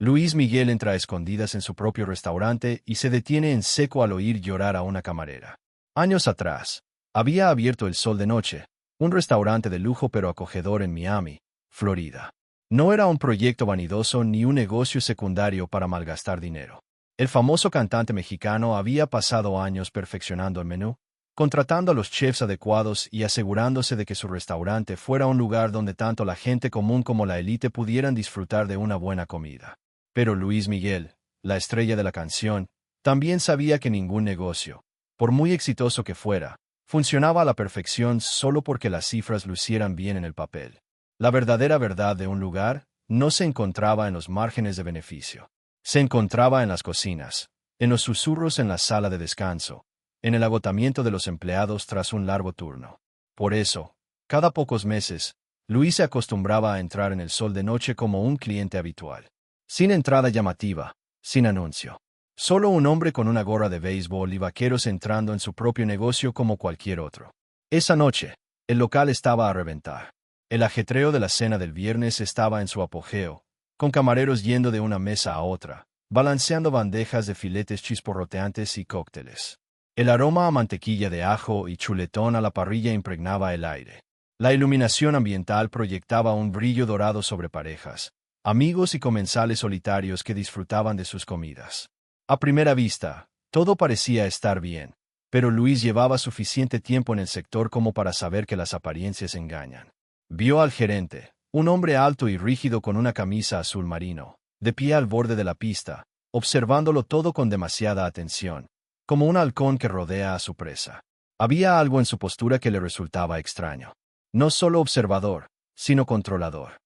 Luis Miguel entra a escondidas en su propio restaurante y se detiene en seco al oír llorar a una camarera. Años atrás, había abierto El Sol de Noche, un restaurante de lujo pero acogedor en Miami, Florida. No era un proyecto vanidoso ni un negocio secundario para malgastar dinero. El famoso cantante mexicano había pasado años perfeccionando el menú, contratando a los chefs adecuados y asegurándose de que su restaurante fuera un lugar donde tanto la gente común como la élite pudieran disfrutar de una buena comida. Pero Luis Miguel, la estrella de la canción, también sabía que ningún negocio, por muy exitoso que fuera, funcionaba a la perfección solo porque las cifras lucieran bien en el papel. La verdadera verdad de un lugar no se encontraba en los márgenes de beneficio. Se encontraba en las cocinas, en los susurros en la sala de descanso, en el agotamiento de los empleados tras un largo turno. Por eso, cada pocos meses, Luis se acostumbraba a entrar en El Sol de Noche como un cliente habitual. Sin entrada llamativa, sin anuncio. Solo un hombre con una gorra de béisbol y vaqueros entrando en su propio negocio como cualquier otro. Esa noche, el local estaba a reventar. El ajetreo de la cena del viernes estaba en su apogeo, con camareros yendo de una mesa a otra, balanceando bandejas de filetes chisporroteantes y cócteles. El aroma a mantequilla de ajo y chuletón a la parrilla impregnaba el aire. La iluminación ambiental proyectaba un brillo dorado sobre parejas, amigos y comensales solitarios que disfrutaban de sus comidas. A primera vista, todo parecía estar bien, pero Luis llevaba suficiente tiempo en el sector como para saber que las apariencias engañan. Vio al gerente, un hombre alto y rígido con una camisa azul marino, de pie al borde de la pista, observándolo todo con demasiada atención, como un halcón que rodea a su presa. Había algo en su postura que le resultaba extraño. No solo observador, sino controlador.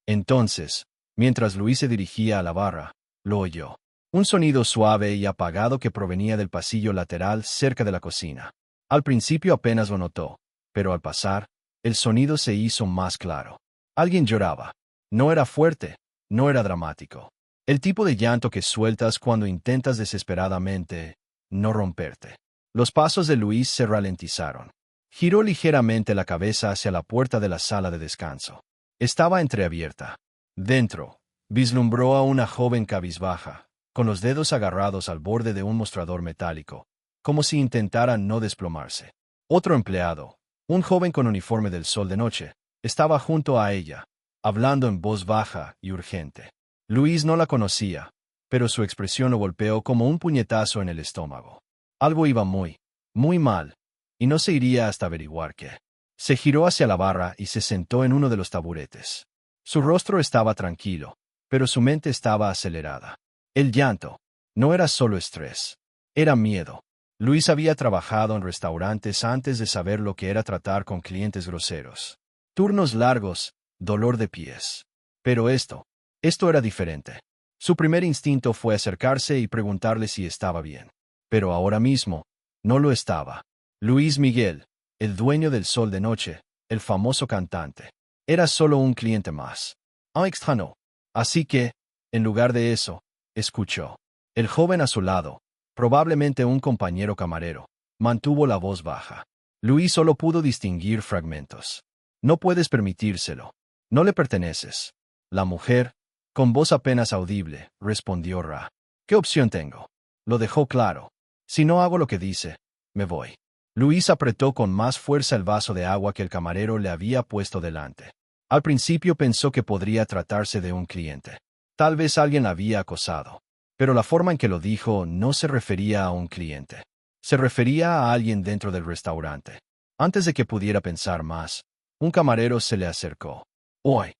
Entonces, mientras Luis se dirigía a la barra, lo oyó. Un sonido suave y apagado que provenía del pasillo lateral cerca de la cocina. Al principio apenas lo notó, pero al pasar, el sonido se hizo más claro. Alguien lloraba. No era fuerte, no era dramático. El tipo de llanto que sueltas cuando intentas desesperadamente no romperte. Los pasos de Luis se ralentizaron. Giró ligeramente la cabeza hacia la puerta de la sala de descanso. Estaba entreabierta. Dentro, vislumbró a una joven cabizbaja, con los dedos agarrados al borde de un mostrador metálico, como si intentara no desplomarse. Otro empleado, un joven con uniforme del Sol de Noche, estaba junto a ella, hablando en voz baja y urgente. Luis no la conocía, pero su expresión lo golpeó como un puñetazo en el estómago. Algo iba muy mal, y no se iría hasta averiguar qué. Se giró hacia la barra y se sentó en uno de los taburetes. Su rostro estaba tranquilo, pero su mente estaba acelerada. El llanto no era solo estrés, era miedo. Luis había trabajado en restaurantes antes de saber lo que era tratar con clientes groseros. Turnos largos, dolor de pies. Pero esto era diferente. Su primer instinto fue acercarse y preguntarle si estaba bien. Pero ahora mismo, no lo estaba. Luis Miguel, el dueño del Sol de Noche, el famoso cantante, era solo un cliente más. Extraño. Así que, en lugar de eso, escuchó. El joven a su lado, probablemente un compañero camarero, mantuvo la voz baja. Luis solo pudo distinguir fragmentos. No puedes permitírselo. No le perteneces. La mujer, con voz apenas audible, respondió Ra. ¿Qué opción tengo? Lo dejó claro. Si no hago lo que dice, me voy. Luis apretó con más fuerza el vaso de agua que el camarero le había puesto delante. Al principio pensó que podría tratarse de un cliente. Tal vez alguien la había acosado. Pero la forma en que lo dijo no se refería a un cliente. Se refería a alguien dentro del restaurante. Antes de que pudiera pensar más, un camarero se le acercó. «Hoy,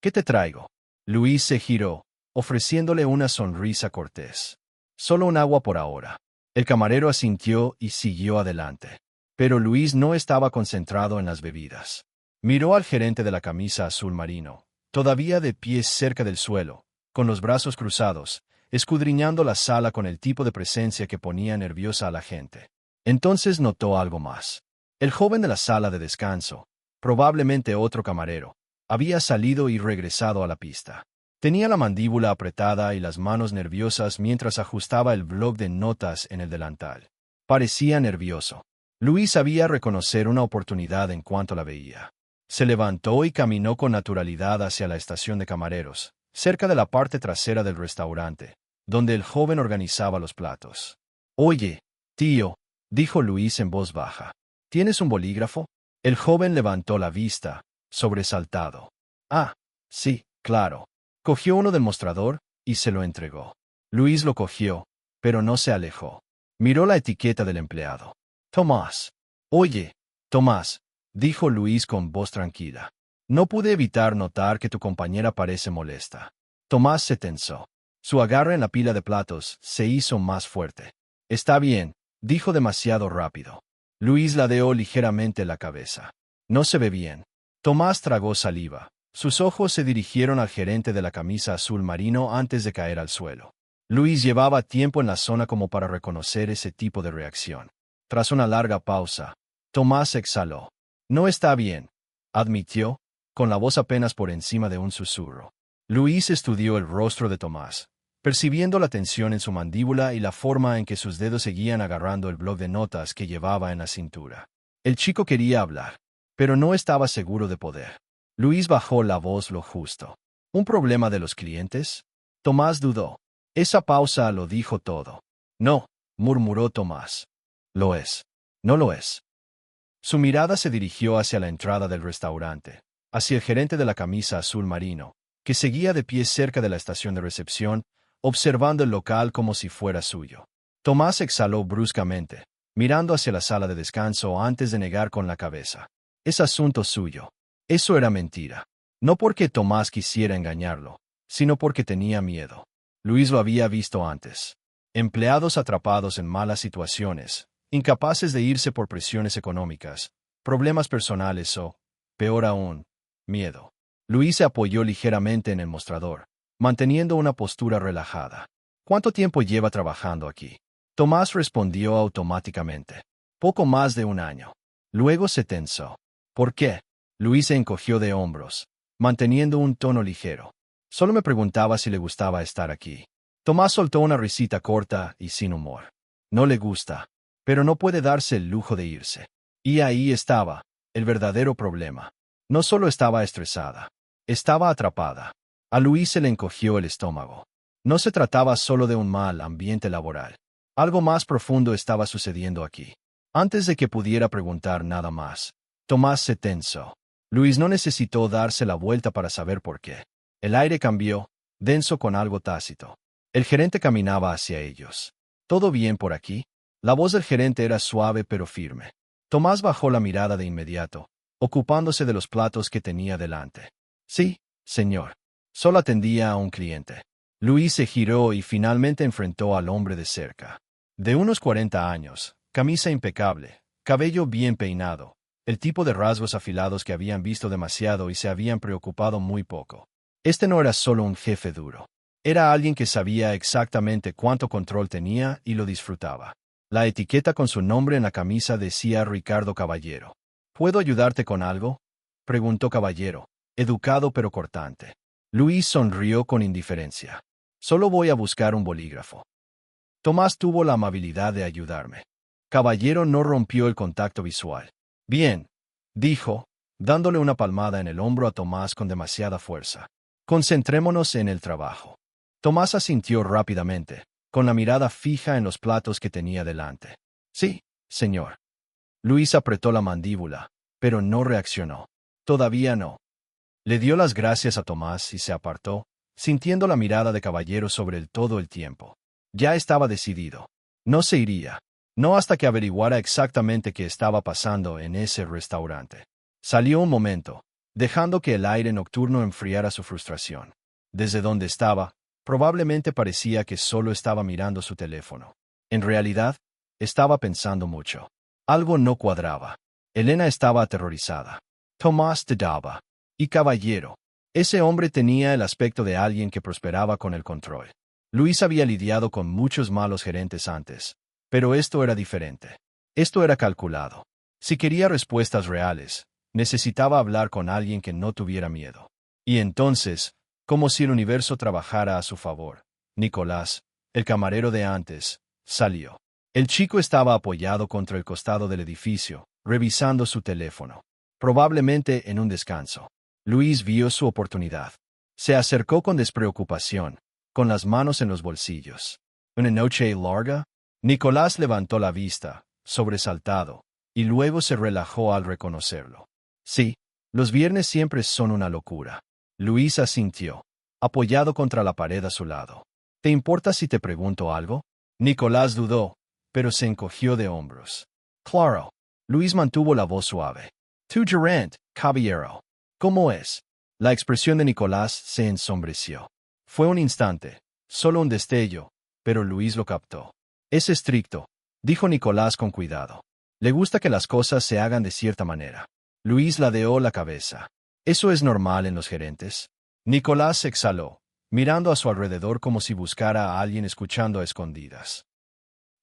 ¿qué te traigo?» Luis se giró, ofreciéndole una sonrisa cortés. «Solo un agua por ahora». El camarero asintió y siguió adelante. Pero Luis no estaba concentrado en las bebidas. Miró al gerente de la camisa azul marino, todavía de pie cerca del suelo, con los brazos cruzados, escudriñando la sala con el tipo de presencia que ponía nerviosa a la gente. Entonces notó algo más. El joven de la sala de descanso, probablemente otro camarero, había salido y regresado a la pista. Tenía la mandíbula apretada y las manos nerviosas mientras ajustaba el bloc de notas en el delantal. Parecía nervioso. Luis sabía reconocer una oportunidad en cuanto la veía. Se levantó y caminó con naturalidad hacia la estación de camareros, cerca de la parte trasera del restaurante, donde el joven organizaba los platos. «Oye, tío», dijo Luis en voz baja, «¿tienes un bolígrafo?» El joven levantó la vista, sobresaltado. «Ah, sí, claro». Cogió uno del mostrador y se lo entregó. Luis lo cogió, pero no se alejó. Miró la etiqueta del empleado. «Tomás». «Oye, Tomás», dijo Luis con voz tranquila. «No pude evitar notar que tu compañera parece molesta». Tomás se tensó. Su agarre en la pila de platos se hizo más fuerte. «Está bien», dijo demasiado rápido. Luis ladeó ligeramente la cabeza. «No se ve bien». Tomás tragó saliva. Sus ojos se dirigieron al gerente de la camisa azul marino antes de caer al suelo. Luis llevaba tiempo en la zona como para reconocer ese tipo de reacción. Tras una larga pausa, Tomás exhaló. «No está bien», admitió, con la voz apenas por encima de un susurro. Luis estudió el rostro de Tomás, percibiendo la tensión en su mandíbula y la forma en que sus dedos seguían agarrando el bloc de notas que llevaba en la cintura. El chico quería hablar, pero no estaba seguro de poder. Luis bajó la voz lo justo. ¿Un problema de los clientes? Tomás dudó. Esa pausa lo dijo todo. «No», murmuró Tomás. «Lo es». «No lo es». Su mirada se dirigió hacia la entrada del restaurante, hacia el gerente de la camisa azul marino, que seguía de pie cerca de la estación de recepción, observando el local como si fuera suyo. Tomás exhaló bruscamente, mirando hacia la sala de descanso antes de negar con la cabeza. «Es asunto suyo». Eso era mentira. No porque Tomás quisiera engañarlo, sino porque tenía miedo. Luis lo había visto antes. Empleados atrapados en malas situaciones, incapaces de irse por presiones económicas, problemas personales o, peor aún, miedo. Luis se apoyó ligeramente en el mostrador, manteniendo una postura relajada. «¿Cuánto tiempo lleva trabajando aquí?» Tomás respondió automáticamente. «Poco más de un año». Luego se tensó. «¿Por qué?» Luis se encogió de hombros, manteniendo un tono ligero. «Solo me preguntaba si le gustaba estar aquí». Tomás soltó una risita corta y sin humor. «No le gusta, pero no puede darse el lujo de irse». Y ahí estaba, el verdadero problema. No solo estaba estresada, estaba atrapada. A Luis se le encogió el estómago. No se trataba solo de un mal ambiente laboral. Algo más profundo estaba sucediendo aquí. Antes de que pudiera preguntar nada más, Tomás se tensó. Luis no necesitó darse la vuelta para saber por qué. El aire cambió, denso con algo tácito. El gerente caminaba hacia ellos. «¿Todo bien por aquí?» La voz del gerente era suave pero firme. Tomás bajó la mirada de inmediato, ocupándose de los platos que tenía delante. «Sí, señor». Solo atendía a un cliente. Luis se giró y finalmente enfrentó al hombre de cerca. De unos 40 años, camisa impecable, cabello bien peinado, el tipo de rasgos afilados que habían visto demasiado y se habían preocupado muy poco. Este no era solo un jefe duro. Era alguien que sabía exactamente cuánto control tenía y lo disfrutaba. La etiqueta con su nombre en la camisa decía Ricardo Caballero. «¿Puedo ayudarte con algo?», preguntó Caballero, educado pero cortante. Luis sonrió con indiferencia. «Solo voy a buscar un bolígrafo». Tomás tuvo la amabilidad de ayudarme. Caballero no rompió el contacto visual. «Bien», dijo, dándole una palmada en el hombro a Tomás con demasiada fuerza. «Concentrémonos en el trabajo». Tomás asintió rápidamente, con la mirada fija en los platos que tenía delante. «Sí, señor». Luis apretó la mandíbula, pero no reaccionó. Todavía no. Le dio las gracias a Tomás y se apartó, sintiendo la mirada de Caballero sobre él todo el tiempo. Ya estaba decidido. No se iría. No hasta que averiguara exactamente qué estaba pasando en ese restaurante. Salió un momento, dejando que el aire nocturno enfriara su frustración. Desde donde estaba, probablemente parecía que solo estaba mirando su teléfono. En realidad, estaba pensando mucho. Algo no cuadraba. Elena estaba aterrorizada. Tomás dudaba. Y Caballero. Ese hombre tenía el aspecto de alguien que prosperaba con el control. Luis había lidiado con muchos malos gerentes antes. Pero esto era diferente. Esto era calculado. Si quería respuestas reales, necesitaba hablar con alguien que no tuviera miedo. Y entonces, como si el universo trabajara a su favor, Nicolás, el camarero de antes, salió. El chico estaba apoyado contra el costado del edificio, revisando su teléfono. Probablemente en un descanso. Luis vio su oportunidad. Se acercó con despreocupación, con las manos en los bolsillos. ¿Una noche larga? Nicolás levantó la vista, sobresaltado, y luego se relajó al reconocerlo. Sí, los viernes siempre son una locura. Luis asintió, apoyado contra la pared a su lado. ¿Te importa si te pregunto algo? Nicolás dudó, pero se encogió de hombros. Claro. Luis mantuvo la voz suave. Tú, Durant, caballero. ¿Cómo es? La expresión de Nicolás se ensombreció. Fue un instante, solo un destello, pero Luis lo captó. Es estricto, dijo Nicolás con cuidado. Le gusta que las cosas se hagan de cierta manera. Luis ladeó la cabeza. ¿Eso es normal en los gerentes? Nicolás exhaló, mirando a su alrededor como si buscara a alguien escuchando a escondidas.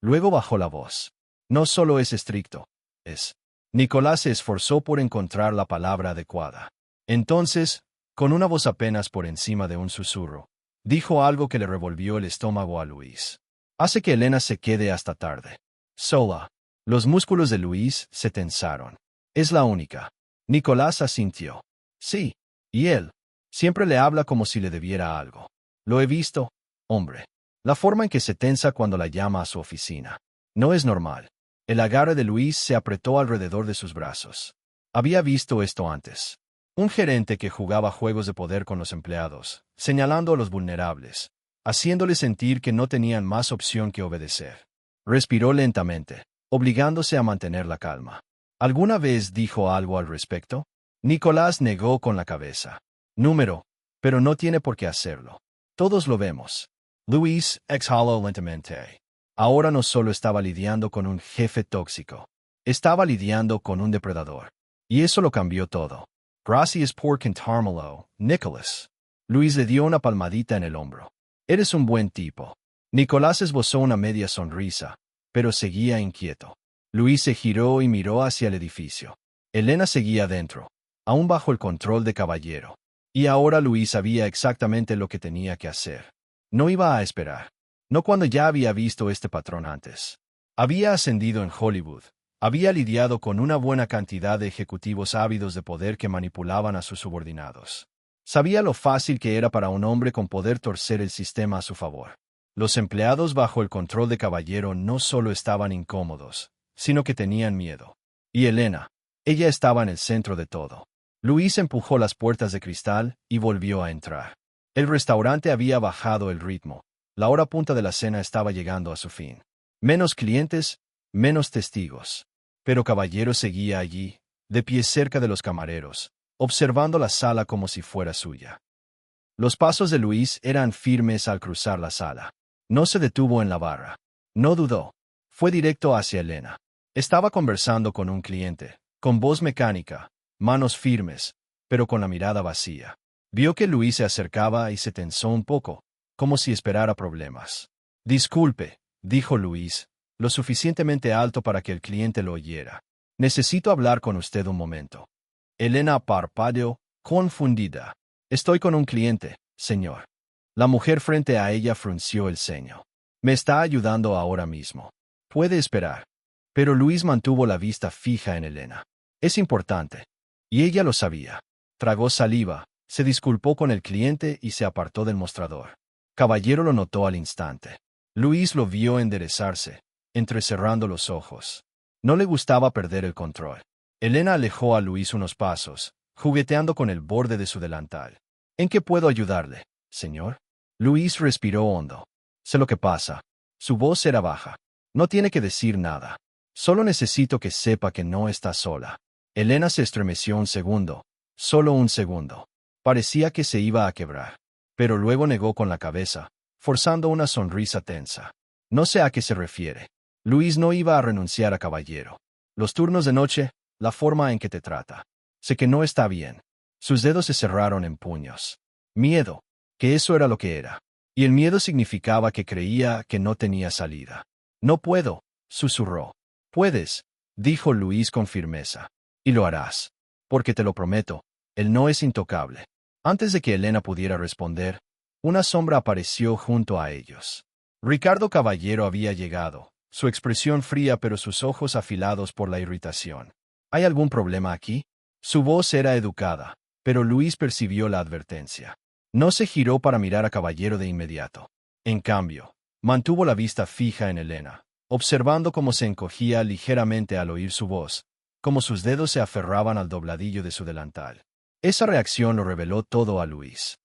Luego bajó la voz. No solo es estricto, es. Nicolás se esforzó por encontrar la palabra adecuada. Entonces, con una voz apenas por encima de un susurro, dijo algo que le revolvió el estómago a Luis. Hace que Elena se quede hasta tarde. Sola. Los músculos de Luis se tensaron. Es la única. Nicolás asintió. Sí. Y él. Siempre le habla como si le debiera algo. Lo he visto, hombre. La forma en que se tensa cuando la llama a su oficina. No es normal. El agarre de Luis se apretó alrededor de sus brazos. Había visto esto antes. Un gerente que jugaba juegos de poder con los empleados, señalando a los vulnerables, haciéndoles sentir que no tenían más opción que obedecer. Respiró lentamente, obligándose a mantener la calma. ¿Alguna vez dijo algo al respecto? Nicolás negó con la cabeza. Número, pero no tiene por qué hacerlo. Todos lo vemos. Luis exhaló lentamente. Ahora no solo estaba lidiando con un jefe tóxico, estaba lidiando con un depredador. Y eso lo cambió todo. Gracias por contármelo, Nicolás. Luis le dio una palmadita en el hombro. Eres un buen tipo. Nicolás esbozó una media sonrisa, pero seguía inquieto. Luis se giró y miró hacia el edificio. Elena seguía dentro, aún bajo el control de Caballero. Y ahora Luis sabía exactamente lo que tenía que hacer. No iba a esperar. No cuando ya había visto este patrón antes. Había ascendido en Hollywood. Había lidiado con una buena cantidad de ejecutivos ávidos de poder que manipulaban a sus subordinados. Sabía lo fácil que era para un hombre con poder torcer el sistema a su favor. Los empleados bajo el control de Caballero no solo estaban incómodos, sino que tenían miedo. Y Elena, ella estaba en el centro de todo. Luis empujó las puertas de cristal y volvió a entrar. El restaurante había bajado el ritmo. La hora punta de la cena estaba llegando a su fin. Menos clientes, menos testigos. Pero Caballero seguía allí, de pie cerca de los camareros, observando la sala como si fuera suya. Los pasos de Luis eran firmes al cruzar la sala. No se detuvo en la barra. No dudó. Fue directo hacia Elena. Estaba conversando con un cliente, con voz mecánica, manos firmes, pero con la mirada vacía. Vio que Luis se acercaba y se tensó un poco, como si esperara problemas. Disculpe, dijo Luis, lo suficientemente alto para que el cliente lo oyera. Necesito hablar con usted un momento. Elena parpadeó, confundida. Estoy con un cliente, señor. La mujer frente a ella frunció el ceño. Me está ayudando ahora mismo. Puede esperar. Pero Luis mantuvo la vista fija en Elena. Es importante. Y ella lo sabía. Tragó saliva, se disculpó con el cliente y se apartó del mostrador. Caballero lo notó al instante. Luis lo vio enderezarse, entrecerrando los ojos. No le gustaba perder el control. Elena alejó a Luis unos pasos, jugueteando con el borde de su delantal. ¿En qué puedo ayudarle, señor? Luis respiró hondo. Sé lo que pasa. Su voz era baja. No tiene que decir nada. Solo necesito que sepa que no está sola. Elena se estremeció un segundo. Solo un segundo. Parecía que se iba a quebrar. Pero luego negó con la cabeza, forzando una sonrisa tensa. No sé a qué se refiere. Luis no iba a renunciar a Caballero. Los turnos de noche, la forma en que te trata. Sé que no está bien. Sus dedos se cerraron en puños. Miedo, que eso era lo que era. Y el miedo significaba que creía que no tenía salida. No puedo, susurró. Puedes, dijo Luis con firmeza. Y lo harás. Porque te lo prometo, él no es intocable. Antes de que Elena pudiera responder, una sombra apareció junto a ellos. Ricardo Caballero había llegado, su expresión fría pero sus ojos afilados por la irritación. ¿Hay algún problema aquí? Su voz era educada, pero Luis percibió la advertencia. No se giró para mirar a Caballero de inmediato. En cambio, mantuvo la vista fija en Elena, observando cómo se encogía ligeramente al oír su voz, cómo sus dedos se aferraban al dobladillo de su delantal. Esa reacción lo reveló todo a Luis.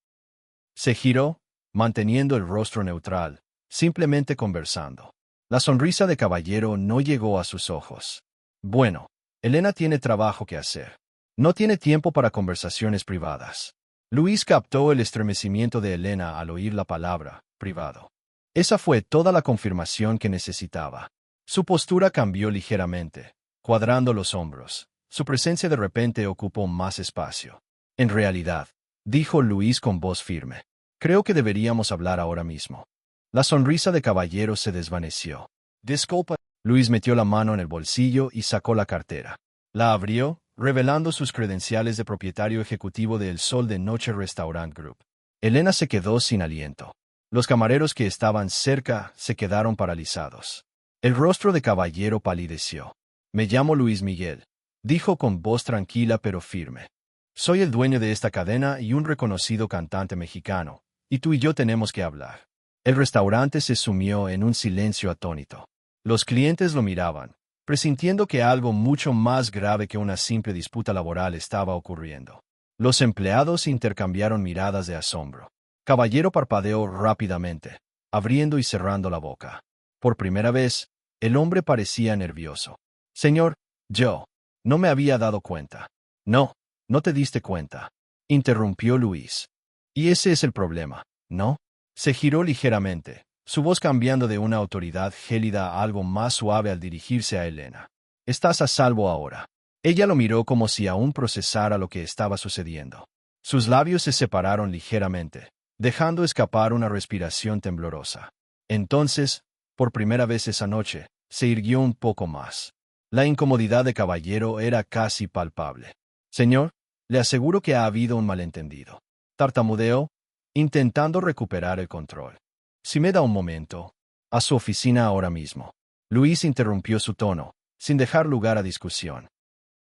Se giró, manteniendo el rostro neutral, simplemente conversando. La sonrisa de Caballero no llegó a sus ojos. Bueno, Elena tiene trabajo que hacer. No tiene tiempo para conversaciones privadas. Luis captó el estremecimiento de Elena al oír la palabra privado. Esa fue toda la confirmación que necesitaba. Su postura cambió ligeramente, cuadrando los hombros. Su presencia de repente ocupó más espacio. En realidad, dijo Luis con voz firme, creo que deberíamos hablar ahora mismo. La sonrisa de Caballero se desvaneció. Disculpa. Luis metió la mano en el bolsillo y sacó la cartera. La abrió, revelando sus credenciales de propietario ejecutivo de El Sol de Noche Restaurant Group. Elena se quedó sin aliento. Los camareros que estaban cerca se quedaron paralizados. El rostro de Caballero palideció. Me llamo Luis Miguel, dijo con voz tranquila pero firme. Soy el dueño de esta cadena y un reconocido cantante mexicano, y tú y yo tenemos que hablar. El restaurante se sumió en un silencio atónito. Los clientes lo miraban, presintiendo que algo mucho más grave que una simple disputa laboral estaba ocurriendo. Los empleados intercambiaron miradas de asombro. Caballero parpadeó rápidamente, abriendo y cerrando la boca. Por primera vez, el hombre parecía nervioso. Señor, yo no me había dado cuenta. No, no te diste cuenta, interrumpió Luis. Y ese es el problema, ¿no? Se giró ligeramente, su voz cambiando de una autoridad gélida a algo más suave al dirigirse a Elena. Estás a salvo ahora. Ella lo miró como si aún procesara lo que estaba sucediendo. Sus labios se separaron ligeramente, dejando escapar una respiración temblorosa. Entonces, por primera vez esa noche, se irguió un poco más. La incomodidad de Caballero era casi palpable. Señor, le aseguro que ha habido un malentendido. Tartamudeó, intentando recuperar el control. Si me da un momento. A su oficina ahora mismo. Luis interrumpió su tono, sin dejar lugar a discusión.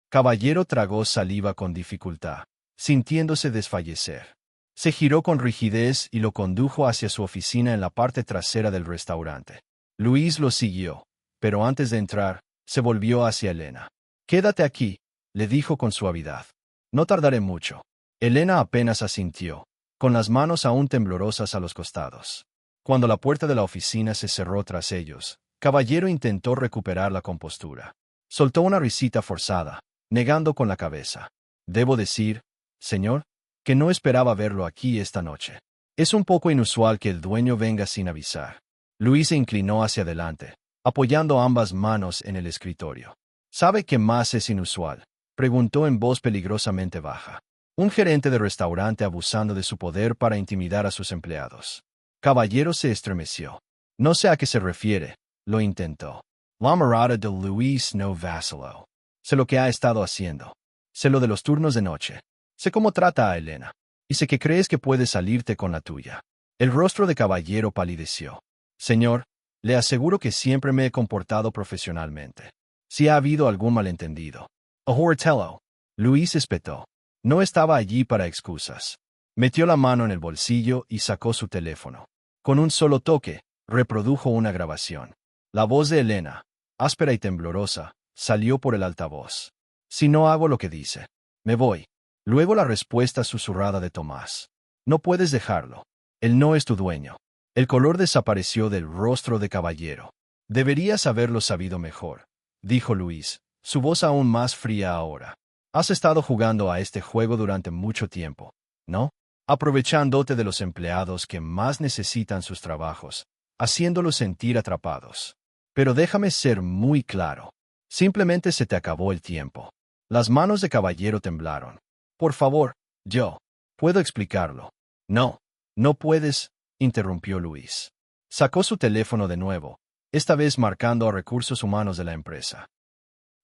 Caballero tragó saliva con dificultad, sintiéndose desfallecer. Se giró con rigidez y lo condujo hacia su oficina en la parte trasera del restaurante. Luis lo siguió, pero antes de entrar, se volvió hacia Elena. Quédate aquí, le dijo con suavidad. No tardaré mucho. Elena apenas asintió, con las manos aún temblorosas a los costados. Cuando la puerta de la oficina se cerró tras ellos, Caballero intentó recuperar la compostura. Soltó una risita forzada, negando con la cabeza. Debo decir, señor, que no esperaba verlo aquí esta noche. Es un poco inusual que el dueño venga sin avisar. Luis se inclinó hacia adelante, apoyando ambas manos en el escritorio. ¿Sabe qué más es inusual?, preguntó en voz peligrosamente baja. Un gerente de restaurante abusando de su poder para intimidar a sus empleados. Caballero se estremeció. No sé a qué se refiere, lo intentó. La mirada de Luis no vaciló. Sé lo que ha estado haciendo. Sé lo de los turnos de noche. Sé cómo trata a Elena. Y sé que crees que puedes salirte con la tuya. El rostro de Caballero palideció. Señor, le aseguro que siempre me he comportado profesionalmente. Si ha habido algún malentendido. Hortello. Luis espetó. No estaba allí para excusas. Metió la mano en el bolsillo y sacó su teléfono. Con un solo toque, reprodujo una grabación. La voz de Elena, áspera y temblorosa, salió por el altavoz. Si no hago lo que dice, me voy. Luego la respuesta susurrada de Tomás. No puedes dejarlo. Él no es tu dueño. El color desapareció del rostro de Caballero. Deberías haberlo sabido mejor, dijo Luis, su voz aún más fría ahora. Has estado jugando a este juego durante mucho tiempo, ¿no? Aprovechándote de los empleados que más necesitan sus trabajos, haciéndolos sentir atrapados. Pero déjame ser muy claro. Simplemente se te acabó el tiempo. Las manos de Caballero temblaron. Por favor, yo puedo explicarlo. No, no puedes, interrumpió Luis. Sacó su teléfono de nuevo, esta vez marcando a recursos humanos de la empresa.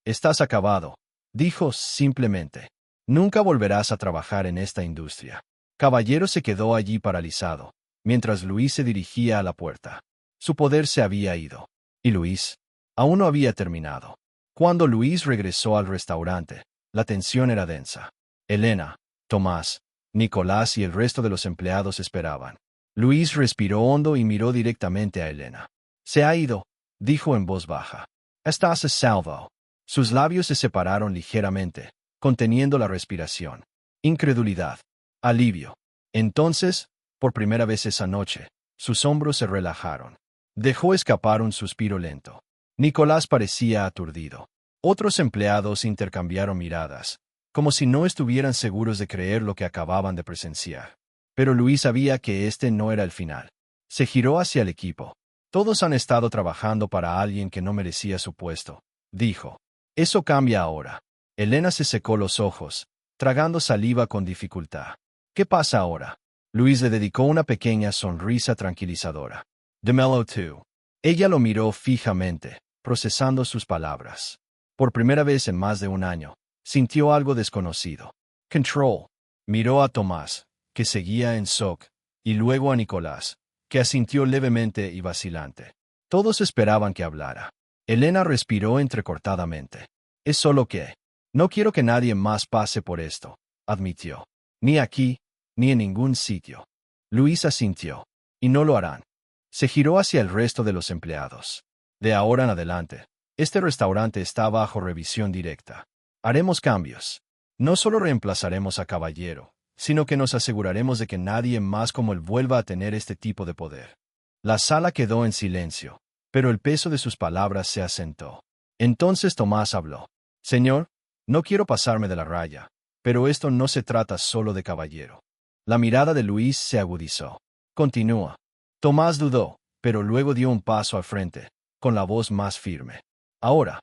Estás acabado, dijo simplemente. Nunca volverás a trabajar en esta industria. Caballero se quedó allí paralizado, mientras Luis se dirigía a la puerta. Su poder se había ido. Y Luis aún no había terminado. Cuando Luis regresó al restaurante, la tensión era densa. Elena, Tomás, Nicolás y el resto de los empleados esperaban. Luis respiró hondo y miró directamente a Elena. «Se ha ido», dijo en voz baja. «Estás a salvo». Sus labios se separaron ligeramente, conteniendo la respiración. Incredulidad. Alivio. Entonces, por primera vez esa noche, sus hombros se relajaron. Dejó escapar un suspiro lento. Nicolás parecía aturdido. Otros empleados intercambiaron miradas, como si no estuvieran seguros de creer lo que acababan de presenciar. Pero Luis sabía que este no era el final. Se giró hacia el equipo. «Todos han estado trabajando para alguien que no merecía su puesto», dijo. «Eso cambia ahora». Elena se secó los ojos, tragando saliva con dificultad. «¿Qué pasa ahora?» Luis le dedicó una pequeña sonrisa tranquilizadora. «Dímelo tú». Ella lo miró fijamente, procesando sus palabras. Por primera vez en más de un año, sintió algo desconocido. «Control». Miró a Tomás, que seguía en shock, y luego a Nicolás, que asintió levemente y vacilante. Todos esperaban que hablara. Elena respiró entrecortadamente. «Es solo que... no quiero que nadie más pase por esto», admitió. «Ni aquí, ni en ningún sitio». Luis asintió. «Y no lo harán». Se giró hacia el resto de los empleados. «De ahora en adelante, este restaurante está bajo revisión directa. Haremos cambios. No solo reemplazaremos a Caballero, sino que nos aseguraremos de que nadie más como él vuelva a tener este tipo de poder». La sala quedó en silencio, pero el peso de sus palabras se asentó. Entonces Tomás habló. «Señor, no quiero pasarme de la raya, pero esto no se trata solo de Caballero». La mirada de Luis se agudizó. «Continúa». Tomás dudó, pero luego dio un paso al frente, con la voz más firme. «Ahora,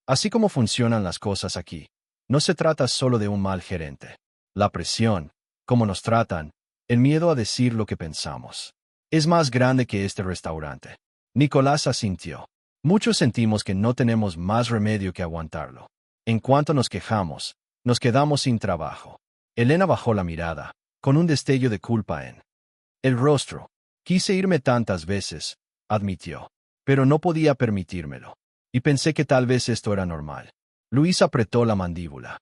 así como funcionan las cosas aquí, no se trata solo de un mal gerente. La presión, cómo nos tratan, el miedo a decir lo que pensamos, es más grande que este restaurante». Nicolás asintió. «Muchos sentimos que no tenemos más remedio que aguantarlo. En cuanto nos quejamos, nos quedamos sin trabajo». Elena bajó la mirada, con un destello de culpa en el rostro. «Quise irme tantas veces», admitió, «pero no podía permitírmelo. Y pensé que tal vez esto era normal». Luis apretó la mandíbula.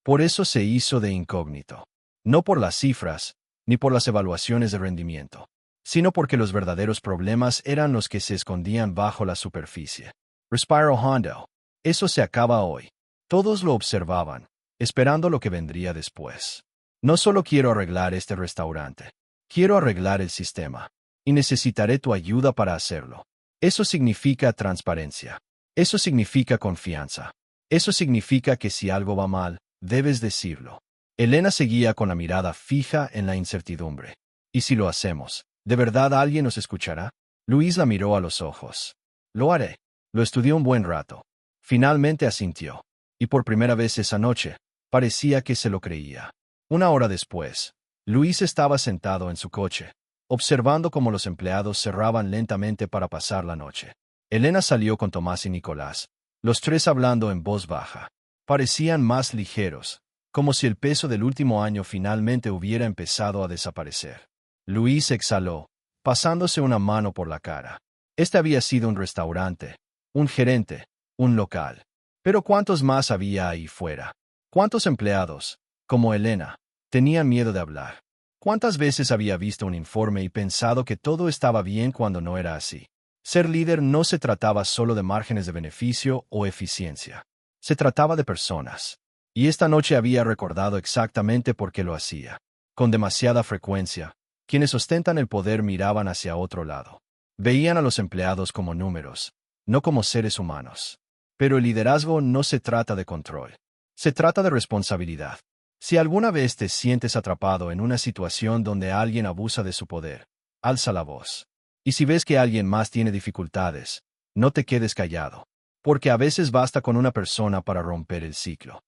Por eso se hizo de incógnito. No por las cifras, ni por las evaluaciones de rendimiento, sino porque los verdaderos problemas eran los que se escondían bajo la superficie. Respiró hondo. «Eso se acaba hoy». Todos lo observaban, esperando lo que vendría después. «No solo quiero arreglar este restaurante. Quiero arreglar el sistema. Y necesitaré tu ayuda para hacerlo. Eso significa transparencia. Eso significa confianza. Eso significa que si algo va mal, debes decirlo». Elena seguía con la mirada fija en la incertidumbre. «¿Y si lo hacemos, de verdad alguien nos escuchará?» Luis la miró a los ojos. «Lo haré». Lo estudió un buen rato. Finalmente asintió. Y por primera vez esa noche, parecía que se lo creía. Una hora después, Luis estaba sentado en su coche, observando cómo los empleados cerraban lentamente para pasar la noche. Elena salió con Tomás y Nicolás, los tres hablando en voz baja. Parecían más ligeros, como si el peso del último año finalmente hubiera empezado a desaparecer. Luis exhaló, pasándose una mano por la cara. Este había sido un restaurante, un gerente, un local. Pero ¿cuántos más había ahí fuera? ¿Cuántos empleados, como Elena, tenían miedo de hablar? ¿Cuántas veces había visto un informe y pensado que todo estaba bien cuando no era así? Ser líder no se trataba solo de márgenes de beneficio o eficiencia. Se trataba de personas. Y esta noche había recordado exactamente por qué lo hacía. Con demasiada frecuencia, quienes ostentan el poder miraban hacia otro lado. Veían a los empleados como números, no como seres humanos. Pero el liderazgo no se trata de control. Se trata de responsabilidad. Si alguna vez te sientes atrapado en una situación donde alguien abusa de su poder, alza la voz. Y si ves que alguien más tiene dificultades, no te quedes callado. Porque a veces basta con una persona para romper el ciclo.